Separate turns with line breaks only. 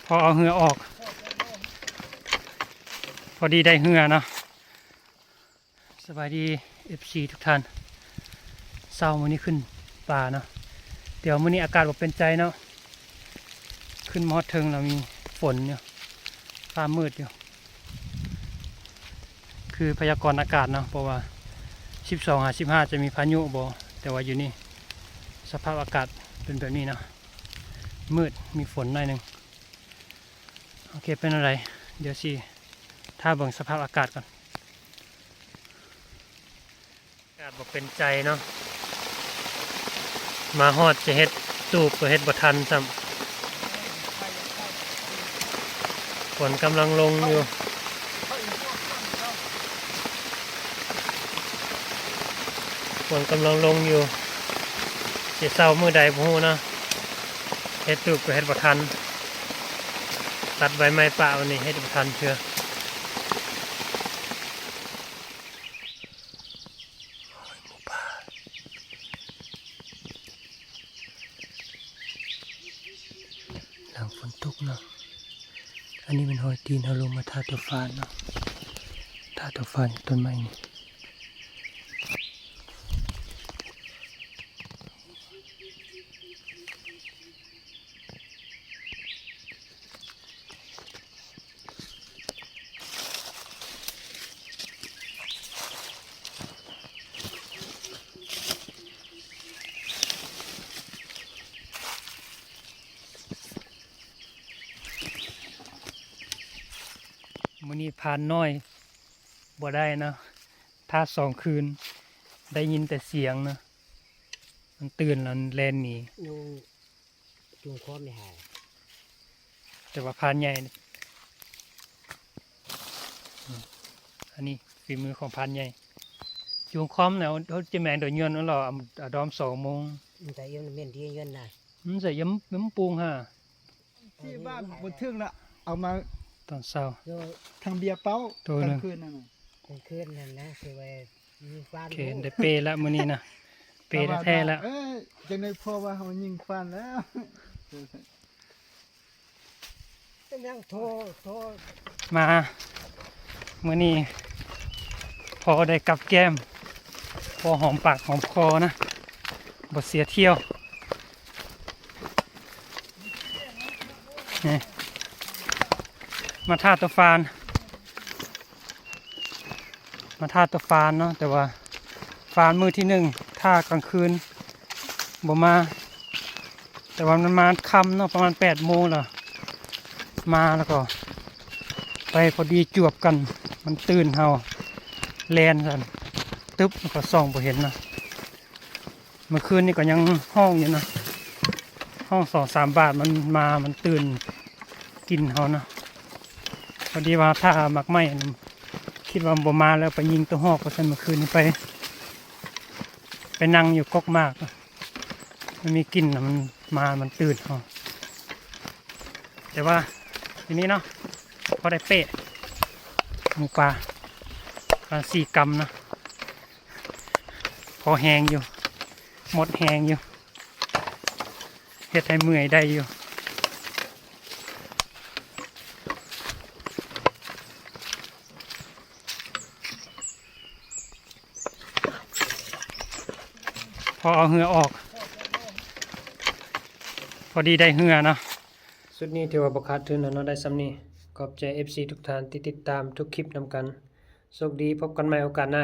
พอเอาเหือออกพอดีได้เหือเนาะสบายดี FC ทุกท่านเศร้ามื้อนี้ขึ้นป่าเนาะเดี๋ยวมื้อนี้อากาศบ่เป็นใจเนาะขึ้นมอดเทิงเรามีฝนเนี่ยฟ้ามืดอยู่คือพยากรณ์อากาศเนาะเพราะว่า12-15จะมีพายุบ่แต่ว่าอยู่นี่สภาพอากาศเป็นแบบนี้เนาะมืดมีฝนหน่อยนึงโอเคเป็นอะไรเดี๋ยวสิถ้าเบิ่งสภาพอากาศก่อนอากาศบ่เป็นใจเนาะมาฮอดจะเฮ็ดตูบก็เฮ็ดบ่ทันซ้ำฝนกำลังลงอยู่ฝนกำลังลงอยู่สิเศร้ามื้อใดบ่ฮู้เนาะเฮ็ดตูบก็เฮ็ดบ่ทันตัดใบไม้ป่าวันนี้เฮ็ดบ่ทันเชื่อหลังฝนตกเนาะอันนี้เป็นหอยตีนเขาลงมาทาตัวฟานเนาะทาตัวฟานต้นไม้นี่มื้อนี้พานน้อยบ่ได้นะถ้า2 คืนได้ยินแต่เสียงนะมันตื่นแล้วแล่นหนี
ยุงจุงคอไม่หาย
แต่ว่าพานใหญ่อันนี้ฝีมือของพานใหญ่จูงคอมเนี่ยเขาจะแมงโดยเงินนั่นหรอดอม2 โมง
แต่ยังเมียนที่เงินได้
มันจะย้ำปูงฮะ
ที่บ้านบนเทื่องละเอามา
ตอนเช้า
ทางเบียร์เป้ากลางคืนนั่น
กลางคืนนั่นนะคือว่ามีฟัน
โอเคได้เปแล้วมื้อนี้นะเปแท้แล้ว
จังได้พอว่าเขายิงฟันแล้ว
ยังโท
มามื้อนี้พอได้กับแก้มพอหอมปากหอมคอนะบ่เสียเที่ยวนี่มาท่าตัวฟานเนาะแต่ว่าฟานมือที่1ท่ากลางคืนบ่มาแต่ว่ามันมาค่ำเนาะประมาณ8 โมงแล้วมาแล้วก็ไปพอดีจวบกันมันตื่นเฮาแลนกันตึ๊บแล้วก็ส่องบ่เห็นนะเมื่อคืนนี่ก็ยังห้องอยู่นะห้อง2-3 บาทมันตื่นกินเฮานะพอดีว่าถ้ามักไหม้คิดว่าบ่มาแล้วไปยิงตัวหอกก็ซั่นเมื่อคืนนี้ไปนั่งอยู่กกมากมันมีกลิ่นมันตื่นเฮาแต่ว่าทีนี้เนาะพอได้เป๊ะหมูปลา4 กรัมนะพอแหงอยู่หมดแหงอยู่เฮ็ดให้เมื่อยได้อยู่พอเอาเหือออกพอดีได้เหือเนาะสุดนี้ถือว่าบ่ขาดทุนแล้วเนาะได้ซ้ำนี้ขอบใจ FC ทุกท่านที่ติดตามทุกคลิปนำกันโชคดีพบกันใหม่โอกาสหน้า